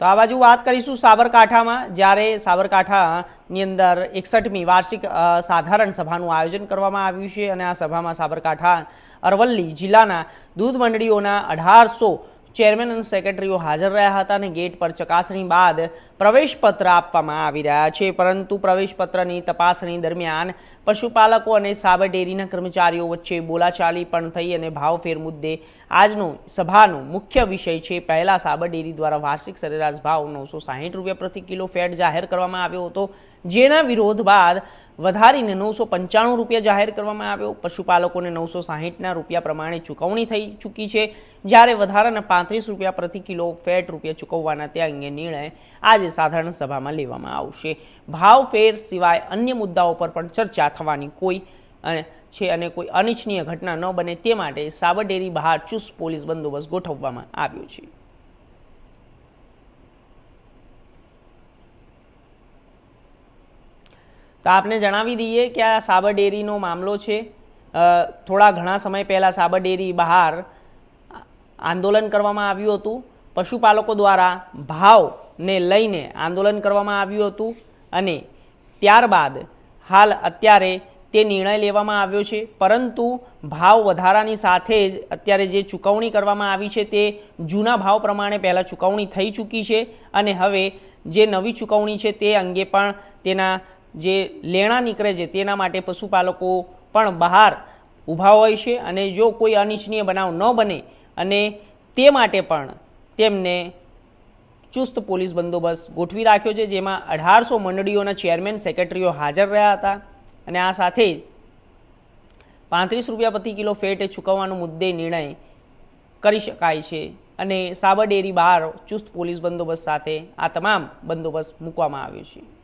તો આ બાજુ વાત કરીશું સાબરકાંઠામાં, જ્યારે સાબરકાંઠાની અંદર 61મી વાર્ષિક સાધારણ સભાનું આયોજન કરવામાં આવ્યું છે અને આ સભામાં સાબરકાંઠા અરવલ્લી જિલ્લાના દૂધ મંડળીઓના 1800 ચેરમેન અને સેક્રેટરીઓ હાજર રહ્યા હતા અને ગેટ પર ચકાસણી બાદ પ્રવેશપત્ર આપવામાં આવી રહ્યા છે, પરંતુ પ્રવેશપત્રની તપાસણી દરમિયાન પશુપાલકો અને સાબર ડેરીના કર્મચારીઓ વચ્ચે બોલાચાલી પણ થઈ અને ભાવફેર મુદ્દે આજનો સભાનો મુખ્ય વિષય છે. પહેલા સાબર ડેરી દ્વારા વાર્ષિક સરેરાશ ભાવ 960 રૂપિયા પ્રતિ કિલો ફેટ જાહેર કરવામાં આવ્યો હતો, જેના વિરોધ બાદ વધારીને 995 રૂપિયા જાહેર કરવામાં આવ્યો. પશુપાલકોને 960ના રૂપિયા પ્રમાણે ચૂકવણી થઈ ચૂકી છે, જ્યારે વધારાના 35 રૂપિયા પ્રતિ કિલો ફેટ રૂપિયા ચૂકવવાના તે અંગે નિર્ણય આજે સાધારણ સભામાં લેવામાં આવશે. ભાવફેર સિવાય અન્ય મુદ્દાઓ પર પણ ચર્ચા થવાની છે અને કોઈ અનિચ્છનીય ઘટના ન બને તે માટે સાબર ડેરી બહાર ચુસ્ત પોલીસ બંદોબસ્ત ગોઠવવામાં આવ્યો છે. તો આપને જણાવી દઈએ કે આ સાબર ડેરીનો મામલો છે. થોડા ઘણા સમય પહેલાં સાબર ડેરી બહાર આંદોલન કરવામાં આવ્યું હતું. પશુપાલકો દ્વારા ભાવને લઈને આંદોલન કરવામાં આવ્યું હતું અને ત્યારબાદ હાલ અત્યારે તે નિર્ણય લેવામાં આવ્યો છે, પરંતુ ભાવ વધારાની સાથે જ અત્યારે જે ચૂકવણી કરવામાં આવી છે તે જૂના ભાવ પ્રમાણે પહેલાં ચૂકવણી થઈ ચૂકી છે અને હવે જે નવી ચૂકવણી છે તે અંગે પણ તેના જે લેણા નીકળે છે તેના માટે પશુપાલકો પણ બહાર ઊભા હોય છે અને જો કોઈ અનિચ્છનીય બનાવ ન બને અને તે માટે પણ તેમને ચુસ્ત પોલીસ બંદોબસ્ત ગોઠવી રાખ્યો છે, જેમાં 1800 મંડળીઓના ચેરમેન સેક્રેટરીઓ હાજર રહ્યા હતા અને આ સાથે જ 35 રૂપિયા પ્રતિ કિલો ફેટ ચૂકવવાનો મુદ્દે નિર્ણય કરી શકાય છે અને સાબર ડેરી બહાર ચુસ્ત પોલીસ બંદોબસ્ત સાથે આ તમામ બંદોબસ્ત મૂકવામાં આવ્યો છે.